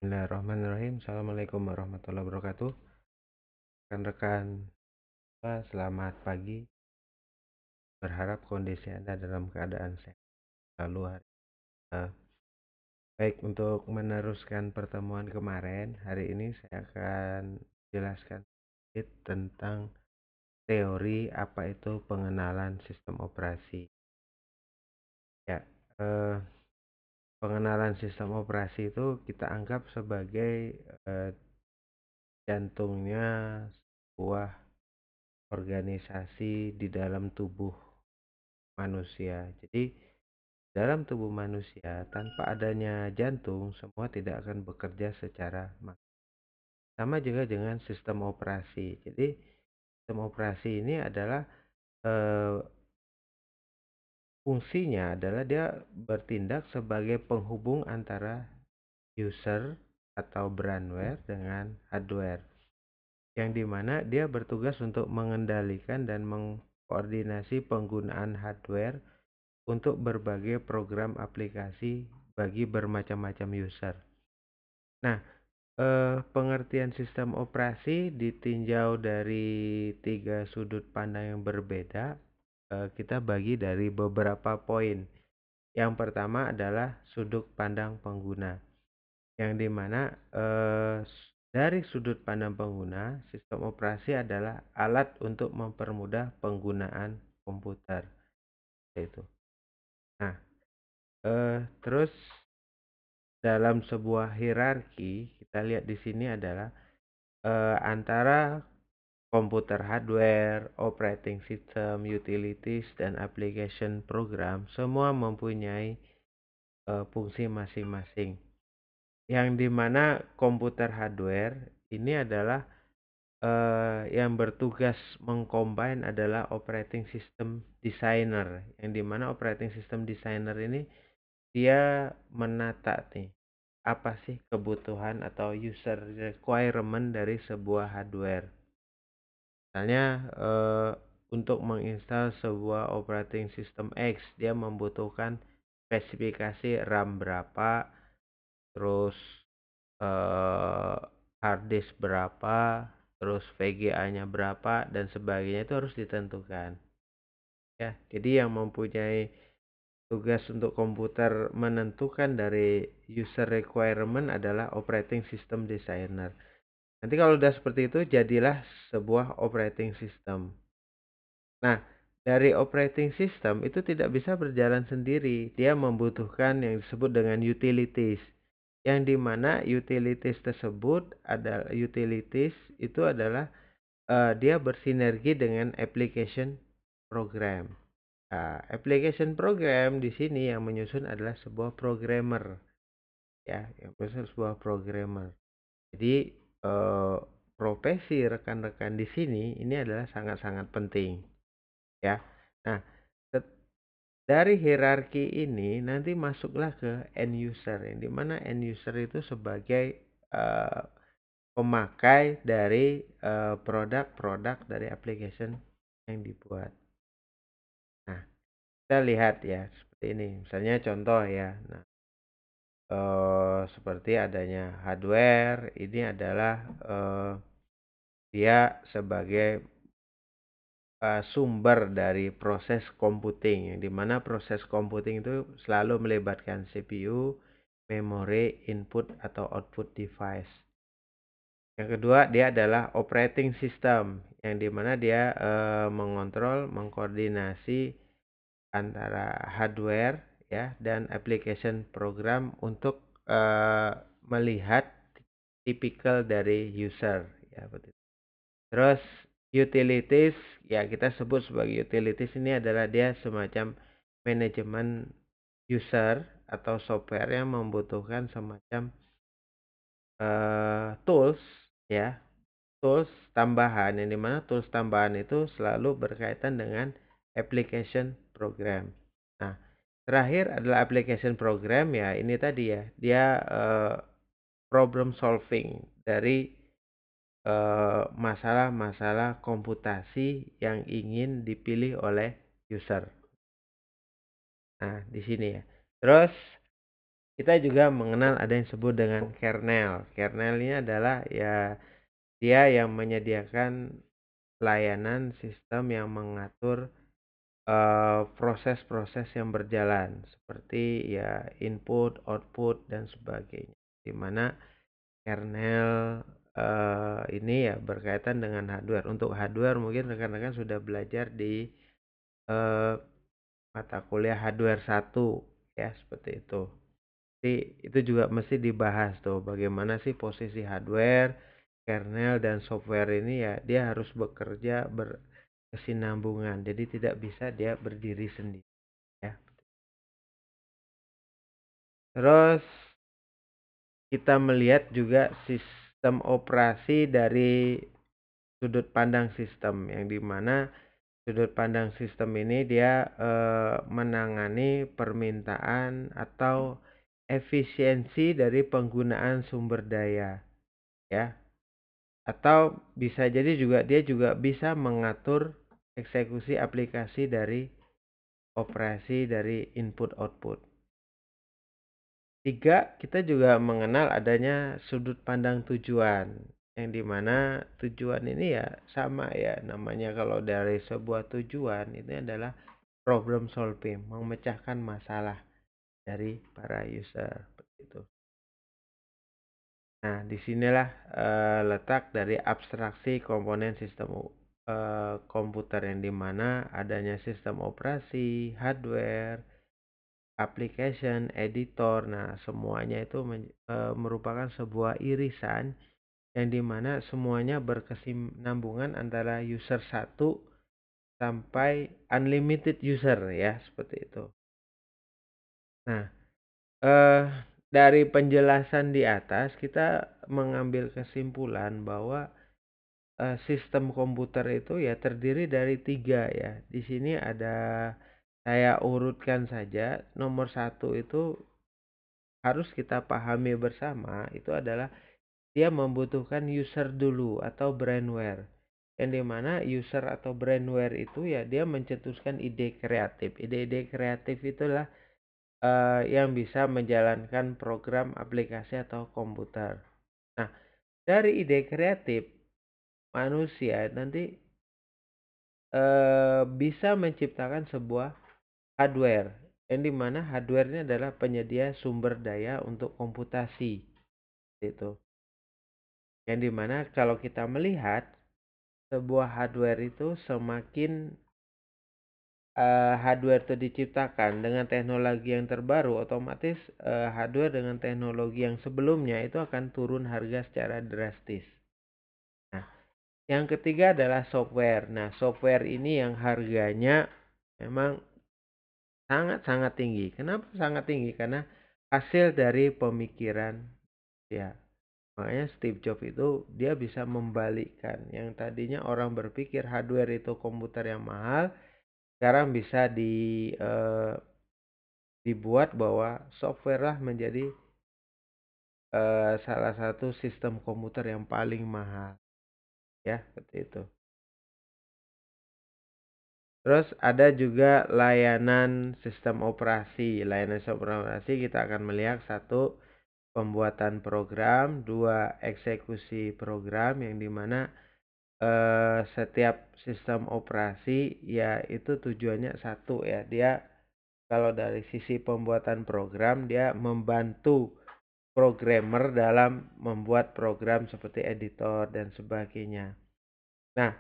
Bismillahirrahmanirrahim. Assalamualaikum warahmatullahi wabarakatuh. Rekan-rekan, selamat pagi. Berharap kondisi Anda dalam keadaan sehat selalu hari. eh, Baik, untuk meneruskan pertemuan kemarin, hari ini saya akan jelaskan sedikit tentang teori apa itu pengenalan sistem operasi. Ya, eh, pengenalan sistem operasi itu kita anggap sebagai eh, jantungnya sebuah organisasi di dalam tubuh manusia. Jadi, dalam tubuh manusia, tanpa adanya jantung, semua tidak akan bekerja secara maksimal. Sama juga dengan sistem operasi. Jadi, sistem operasi ini adalah eh, fungsinya adalah dia bertindak sebagai penghubung antara user atau brandware dengan hardware, yang dimana dia bertugas untuk mengendalikan dan mengkoordinasi penggunaan hardware untuk berbagai program aplikasi bagi bermacam-macam user. Nah, pengertian sistem operasi ditinjau dari 3 sudut pandang yang berbeda. Kita bagi dari beberapa poin. Yang pertama adalah sudut pandang pengguna, yang dimana dari sudut pandang pengguna, sistem operasi adalah alat untuk mempermudah penggunaan komputer. Itu. Nah, terus dalam sebuah hierarki, kita lihat di sini adalah antara komputer hardware, operating system, utilities, dan application program, semua mempunyai fungsi masing-masing. Yang dimana komputer hardware ini adalah yang bertugas mengcombine adalah operating system designer. Yang dimana operating system designer ini dia menata nih, apa sih kebutuhan atau user requirement dari sebuah hardware. Misalnya untuk menginstal sebuah operating system X, dia membutuhkan spesifikasi RAM berapa, terus hard disk berapa, terus VGA-nya berapa, dan sebagainya itu harus ditentukan. Ya, jadi yang mempunyai tugas untuk komputer menentukan dari user requirement adalah operating system designer. Nanti kalau udah seperti itu, jadilah sebuah operating system. Nah, dari operating system itu tidak bisa berjalan sendiri. Dia membutuhkan yang disebut dengan utilities. Yang dimana utilities tersebut adalah dia bersinergi dengan application program. Nah, application program di sini yang menyusun adalah sebuah programmer, ya, yang menyusun sebuah programmer. Jadi profesi rekan-rekan di sini ini adalah sangat-sangat penting, ya. Nah, dari hierarki ini nanti masuklah ke end user, yang dimana end user itu sebagai pemakai dari produk-produk dari application yang dibuat. Nah, kita lihat ya seperti ini. Misalnya contoh ya. Nah, seperti adanya hardware, ini adalah dia sebagai sumber dari proses computing, yang dimana proses computing itu selalu melibatkan CPU, memori, input atau output device. Yang kedua, dia adalah operating system, yang dimana dia mengontrol, mengkoordinasi antara hardware ya dan application program untuk melihat tipikal dari user, ya betul. Terus utilities, ya kita sebut sebagai utilities, ini adalah dia semacam manajemen user atau software yang membutuhkan semacam tools, ya, tools tambahan, yang dimana tools tambahan itu selalu berkaitan dengan application program. Nah, terakhir adalah application program, ya ini tadi ya, dia problem solving dari masalah-masalah komputasi yang ingin dipilih oleh user. Nah, di sini ya. Terus kita juga mengenal ada yang disebut dengan kernel. Kernel ini adalah ya dia yang menyediakan layanan sistem yang mengatur proses-proses yang berjalan seperti ya input, output dan sebagainya. Di mana kernel ini ya berkaitan dengan hardware. Untuk hardware mungkin rekan-rekan sudah belajar di eh, mata kuliah hardware 1 ya seperti itu. Jadi itu juga mesti dibahas tuh bagaimana sih posisi hardware, kernel dan software ini ya dia harus bekerja berkesinambungan. Jadi tidak bisa dia berdiri sendiri ya. Terus kita melihat juga sistem operasi dari sudut pandang sistem yang dimana sudut pandang sistem ini dia menangani permintaan atau efisiensi dari penggunaan sumber daya ya. Atau bisa jadi juga dia juga bisa mengatur eksekusi aplikasi dari operasi dari input output. 3, kita juga mengenal adanya sudut pandang tujuan. Yang dimana tujuan ini ya sama ya namanya kalau dari sebuah tujuan itu adalah problem solving, memecahkan masalah dari para user begitu. Nah, disinilah letak dari abstraksi komponen sistem komputer yang dimana adanya sistem operasi, hardware, application, editor. Nah, semuanya itu merupakan sebuah irisan yang dimana semuanya berkesinambungan antara user 1 sampai unlimited user ya, seperti itu. Nah, eh dari penjelasan di atas kita mengambil kesimpulan bahwa sistem komputer itu ya terdiri dari 3 ya. Di sini ada saya urutkan saja. Nomor 1 itu harus kita pahami bersama itu adalah dia membutuhkan user dulu atau brainware. Yang dimana user atau brainware itu ya dia mencetuskan ide kreatif. Ide-ide kreatif itulah yang bisa menjalankan program aplikasi atau komputer. Nah, dari ide kreatif manusia nanti bisa menciptakan sebuah hardware yang dimana hardware-nya adalah penyedia sumber daya untuk komputasi itu. Yang dimana kalau kita melihat sebuah hardware itu semakin hardware itu diciptakan dengan teknologi yang terbaru, otomatis hardware dengan teknologi yang sebelumnya itu akan turun harga secara drastis. Nah, yang ketiga adalah software. Nah, software ini yang harganya memang sangat-sangat tinggi. Kenapa sangat tinggi? Karena hasil dari pemikiran ya. Makanya Steve Jobs itu dia bisa membalikkan. Yang tadinya orang berpikir hardware itu komputer yang mahal, sekarang bisa dibuat bahwa software lah menjadi salah satu sistem komputer yang paling mahal. Ya, seperti itu. Terus ada juga layanan sistem operasi. Layanan sistem operasi kita akan melihat 1, pembuatan program, 2, eksekusi program yang dimana setiap sistem operasi ya itu tujuannya 1 ya. Dia kalau dari sisi pembuatan program dia membantu programmer dalam membuat program seperti editor dan sebagainya. Nah,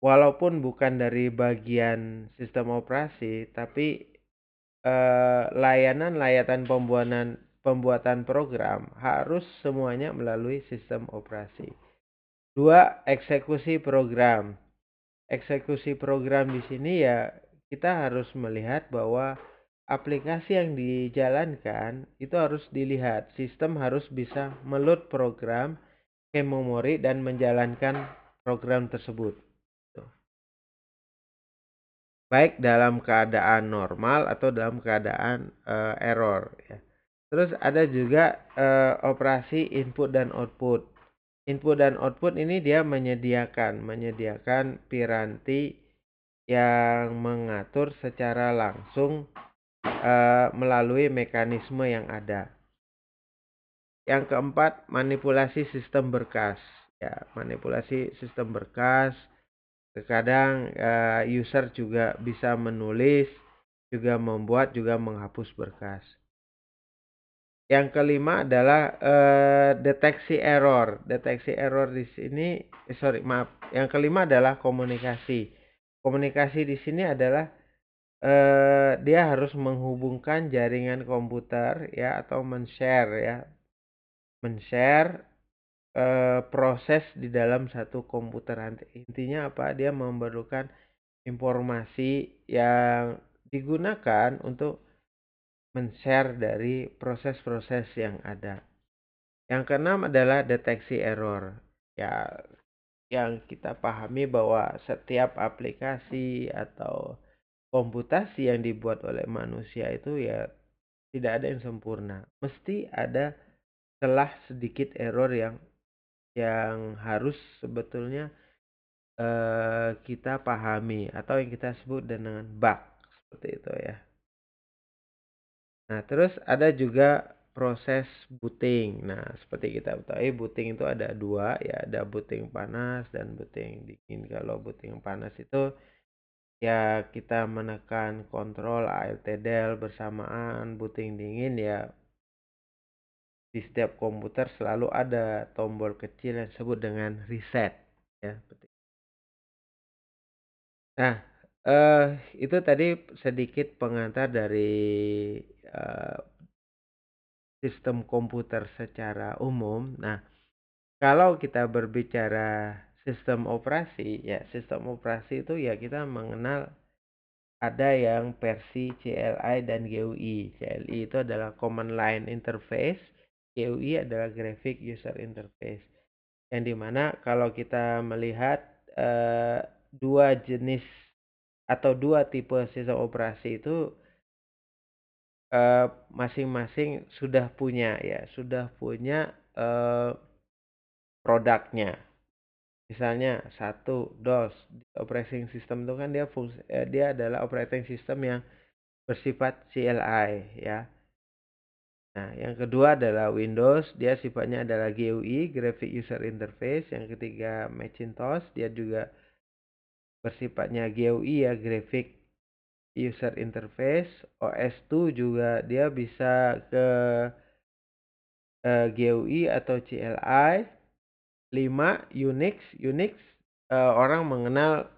walaupun bukan dari bagian sistem operasi, tapi layanan-layanan pembuatan program harus semuanya melalui sistem operasi. 2, eksekusi program. Eksekusi program di sini ya kita harus melihat bahwa aplikasi yang dijalankan itu harus dilihat. Sistem harus bisa meload program ke memori dan menjalankan program tersebut. Baik dalam keadaan normal atau dalam keadaan error ya. Terus ada juga operasi input dan output. Input dan output ini dia menyediakan piranti yang mengatur secara langsung melalui mekanisme yang ada. Yang keempat, manipulasi sistem berkas. Ya, manipulasi sistem berkas. Terkadang user juga bisa menulis, juga membuat, juga menghapus berkas. Yang kelima adalah deteksi error. Deteksi error di sini, maaf. Yang kelima adalah komunikasi. Komunikasi di sini adalah dia harus menghubungkan jaringan komputer ya atau men-share ya. Men-share proses di dalam satu komputer. Intinya apa? Dia memerlukan informasi yang digunakan untuk men-share dari proses-proses yang ada. Yang keenam adalah deteksi error. Ya, yang kita pahami bahwa setiap aplikasi atau komputasi yang dibuat oleh manusia itu ya tidak ada yang sempurna. Mesti ada celah sedikit error yang harus sebetulnya kita pahami atau yang kita sebut dengan bug seperti itu ya. Nah, terus ada juga proses booting. Nah, seperti kita ketahui booting itu ada dua ya, ada booting panas dan booting dingin. Kalau booting panas itu ya kita menekan kontrol ALT-del bersamaan. Booting dingin ya di setiap komputer selalu ada tombol kecil yang disebut dengan reset ya. Nah, itu tadi sedikit pengantar dari sistem komputer secara umum. Nah, kalau kita berbicara sistem operasi, ya sistem operasi itu ya kita mengenal ada yang versi CLI dan GUI. CLI itu adalah Command Line Interface, GUI adalah Graphic User Interface. Yang dimana kalau kita melihat dua jenis atau dua tipe sistem operasi itu masing-masing sudah punya produknya. Misalnya satu DOS operating system itu kan dia adalah operating system yang bersifat CLI ya. Nah, yang kedua adalah Windows, dia sifatnya adalah GUI, Graphic User Interface. Yang ketiga Macintosh, dia juga bersifatnya GUI ya, Graphic User Interface. OS2 juga dia bisa ke GUI atau CLI. 5 Unix orang mengenal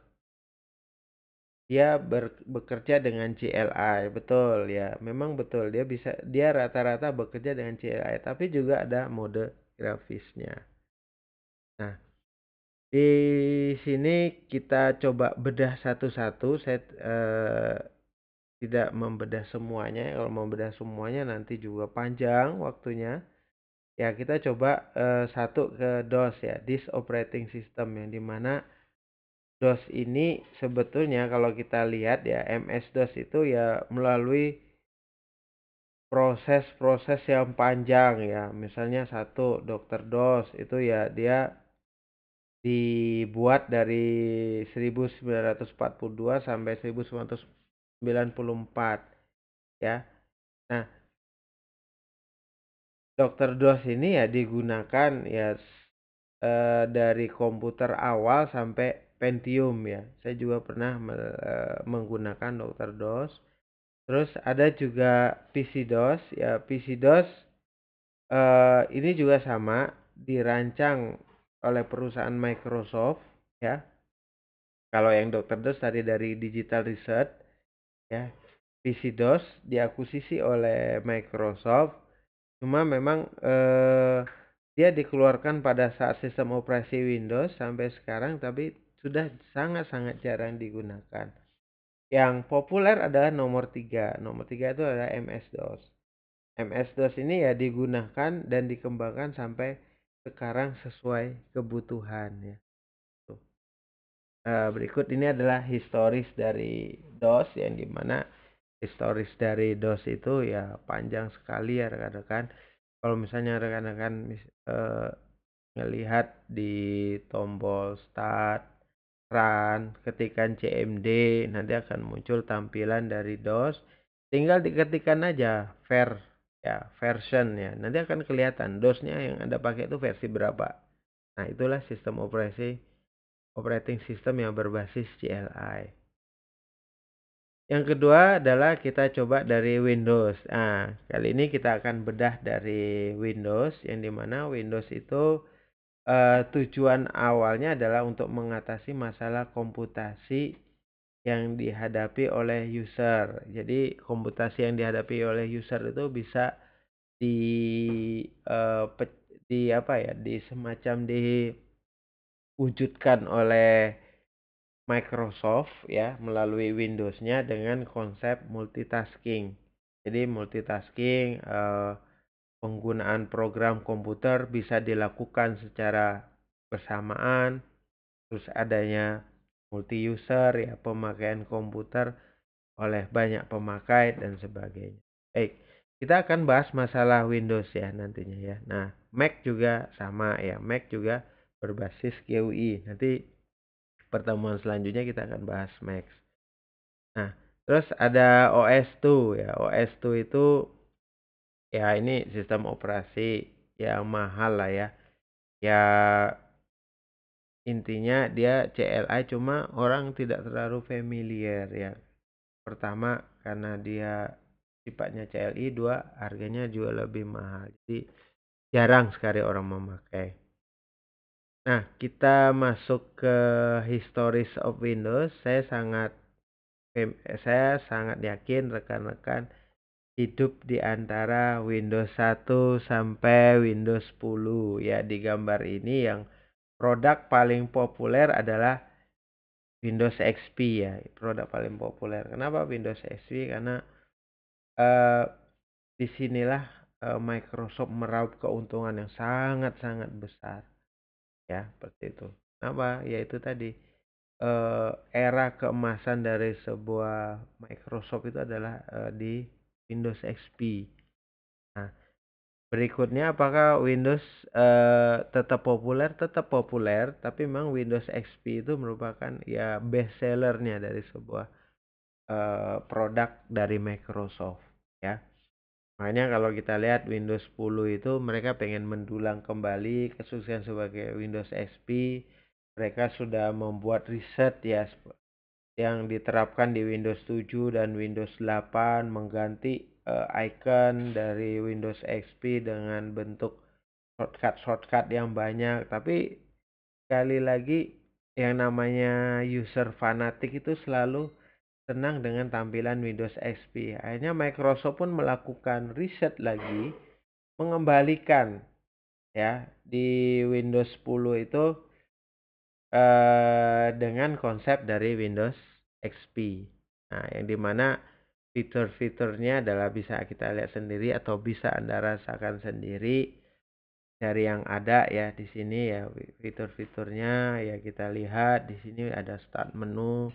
dia bekerja dengan CLI, betul ya, memang betul dia rata-rata bekerja dengan CLI, tapi juga ada mode grafisnya. Nah, di sini kita coba bedah satu-satu. Saya tidak membedah semuanya. Kalau membedah semuanya nanti juga panjang waktunya. Ya, kita coba satu ke DOS ya, Disk Operating System, yang dimana DOS ini sebetulnya kalau kita lihat ya, MS-DOS itu ya melalui proses-proses yang panjang ya. Misalnya satu Dr. DOS itu ya dia dibuat dari 1942 sampai 1994 ya. Nah, Dr. DOS ini ya digunakan ya dari komputer awal sampai Pentium ya. Saya juga pernah menggunakan Dr. DOS. Terus ada juga PC DOS ya. PC DOS ini juga sama, dirancang oleh perusahaan Microsoft ya. Kalau yang Dr. DOS tadi dari Digital Research ya. PC DOS diakuisisi oleh Microsoft. Cuma memang dia dikeluarkan pada saat sistem operasi Windows sampai sekarang, tapi sudah sangat-sangat jarang digunakan. Yang populer adalah nomor 3. Nomor 3 itu adalah MS-DOS. MS-DOS ini ya digunakan dan dikembangkan sampai sekarang sesuai kebutuhan ya. Berikut ini adalah historis dari DOS, yang dimana historis dari DOS itu ya panjang sekali ya rekan-rekan. Kalau misalnya rekan-rekan ngelihat di tombol start, run, ketikkan CMD, nanti akan muncul tampilan dari DOS. Tinggal diketikkan aja var ya, version ya. Nanti akan kelihatan DOS-nya yang Anda pakai itu versi berapa. Nah, itulah sistem operating system yang berbasis CLI. Yang kedua adalah kita coba dari Windows. Nah, kali ini kita akan bedah dari Windows, yang dimana Windows itu tujuan awalnya adalah untuk mengatasi masalah komputasi yang dihadapi oleh user. Jadi komputasi yang dihadapi oleh user itu bisa di eee, pec di apa ya, di semacam diwujudkan oleh Microsoft ya, melalui Windows-nya dengan konsep multitasking. Jadi multitasking, penggunaan program komputer bisa dilakukan secara bersamaan, terus adanya multi user ya, pemakaian komputer oleh banyak pemakai dan sebagainya. Baik, kita akan bahas masalah Windows ya nantinya ya. Nah, Mac juga sama ya, Mac juga berbasis GUI. Nanti pertemuan selanjutnya kita akan bahas Mac. Nah, terus ada OS2 ya. OS2 itu ya ini sistem operasi yang mahal lah ya. Ya intinya dia CLI cuma orang tidak terlalu familiar ya. Pertama karena dia sifatnya CLI, dua harganya juga lebih mahal. Jadi jarang sekali orang memakai. Nah, kita masuk ke histories of Windows. Saya sangat yakin rekan-rekan hidup di antara Windows 1 sampai Windows 10 ya. Di gambar ini yang produk paling populer adalah Windows XP ya, produk paling populer. Kenapa Windows XP? Karena eh, di sinilah Microsoft meraup keuntungan yang sangat-sangat besar ya, seperti itu. Kenapa? Yaitu tadi era keemasan dari sebuah Microsoft itu adalah di Windows XP. Nah, berikutnya apakah Windows tetap populer? Tetap populer, tapi memang Windows XP itu merupakan ya best sellernya dari sebuah produk dari Microsoft ya. Makanya kalau kita lihat Windows 10 itu mereka pengen mendulang kembali kesuksesan sebagai Windows XP. Mereka sudah membuat riset ya yang diterapkan di Windows 7 dan Windows 8 mengganti icon dari Windows XP dengan bentuk shortcut yang banyak. Tapi sekali lagi yang namanya user fanatik itu selalu senang dengan tampilan Windows XP. Akhirnya Microsoft pun melakukan riset lagi, mengembalikan ya di Windows 10 itu dengan konsep dari Windows XP. Nah, yang dimana fitur-fiturnya adalah bisa kita lihat sendiri atau bisa Anda rasakan sendiri dari yang ada ya di sini ya, fitur-fiturnya ya kita lihat di sini ada start menu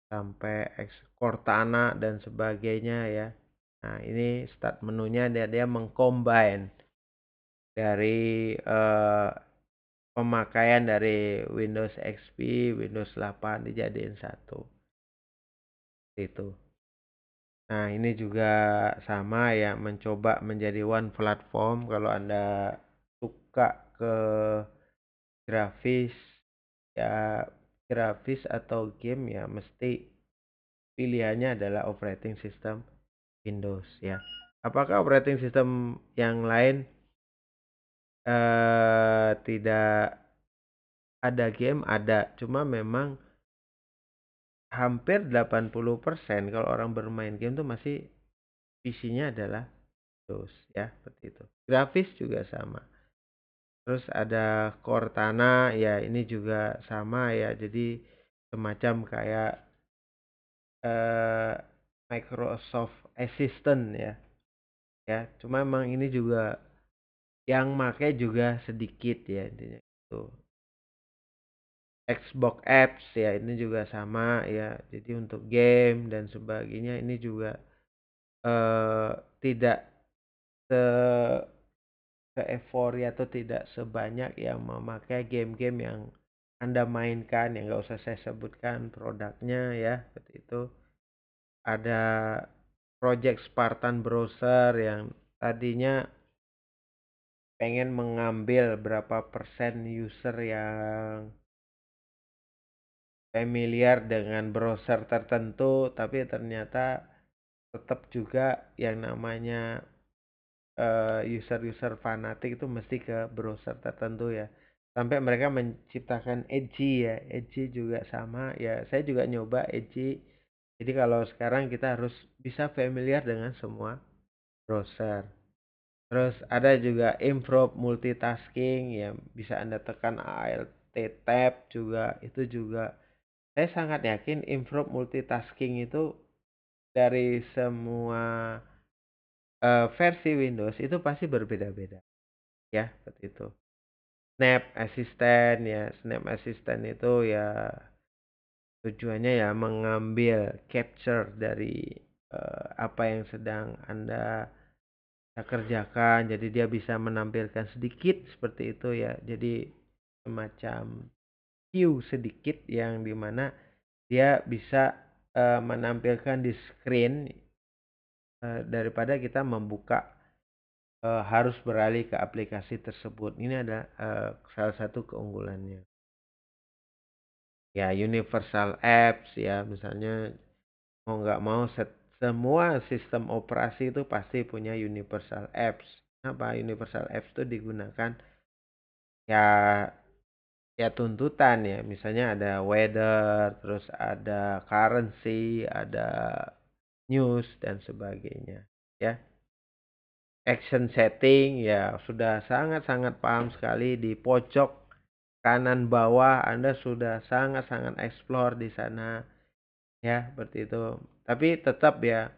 sampai Cortana dan sebagainya ya. Nah, ini start menunya dia mengcombine dari pemakaian dari Windows XP, Windows 8 dijadiin satu. Itu. Nah, ini juga sama ya, mencoba menjadi one platform. Kalau Anda suka ke grafis ya, grafis atau game ya mesti pilihannya adalah operating system Windows ya. Apakah operating system yang lain tidak ada game? Ada, cuma memang hampir 80% kalau orang bermain game tuh masih PC-nya adalah Windows ya, seperti itu. Grafis juga sama. Terus ada Cortana ya, ini juga sama ya. Jadi semacam kayak eh, Microsoft Assistant ya. Ya, cuma memang ini juga yang make juga sedikit ya intinya itu. Xbox Apps ya ini juga sama ya. Jadi untuk game dan sebagainya ini juga eh tidak se euforia atau tidak sebanyak yang memakai game-game yang Anda mainkan, yang nggak usah saya sebutkan produknya ya seperti itu. Ada Project Spartan Browser yang tadinya pengen mengambil berapa persen user yang familiar dengan browser tertentu, tapi ternyata tetap juga yang namanya user-user fanatik itu mesti ke browser tertentu ya. Sampai mereka menciptakan Edge ya. Edge juga sama ya. Saya juga nyoba Edge. Jadi kalau sekarang kita harus bisa familiar dengan semua browser. Terus ada juga improve multitasking ya, bisa Anda tekan Alt Tab juga, itu juga saya sangat yakin improve multitasking itu dari semua versi Windows itu pasti berbeda-beda ya, seperti itu. Snap Assistant ya, Snap Assistant itu ya tujuannya ya mengambil capture dari apa yang sedang Anda kerjakan, jadi dia bisa menampilkan sedikit seperti itu ya. Jadi semacam view sedikit yang dimana dia bisa menampilkan di screen daripada kita membuka harus beralih ke aplikasi tersebut. Ini ada salah satu keunggulannya. Ya, universal apps ya, misalnya mau nggak mau semua sistem operasi itu pasti punya universal apps. Apa universal apps itu digunakan ya ya tuntutan ya, misalnya ada weather, terus ada currency, ada news dan sebagainya ya. Action setting ya sudah sangat-sangat paham sekali di pojok kanan bawah Anda sudah sangat-sangat explore di sana ya, seperti itu. Tapi tetap ya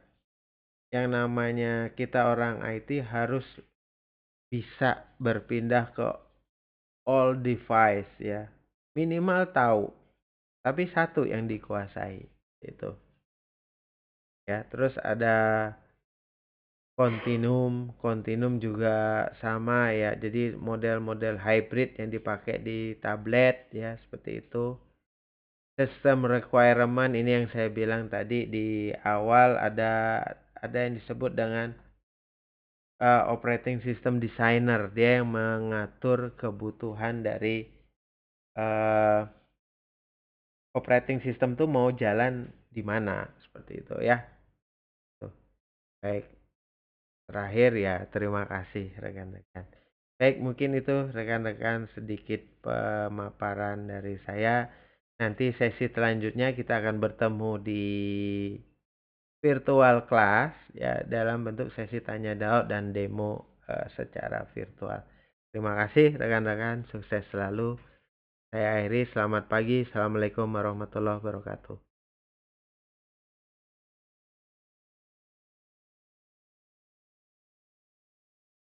yang namanya kita orang IT harus bisa berpindah ke all device ya. Minimal tahu, tapi satu yang dikuasai itu. Ya, terus ada Continuum juga sama ya. Jadi model-model hybrid yang dipakai di tablet ya, seperti itu. System requirement ini yang saya bilang tadi di awal ada yang disebut dengan operating system designer. Dia yang mengatur kebutuhan dari uh, operating system tuh mau jalan di mana seperti itu ya. Tuh. Baik, terakhir ya terima kasih rekan-rekan. Baik, mungkin itu rekan-rekan sedikit pemaparan dari saya. Nanti sesi selanjutnya kita akan bertemu di virtual class ya dalam bentuk sesi tanya jawab dan demo secara virtual. Terima kasih rekan-rekan, sukses selalu. Saya akhiri, selamat pagi. Assalamualaikum warahmatullahi wabarakatuh.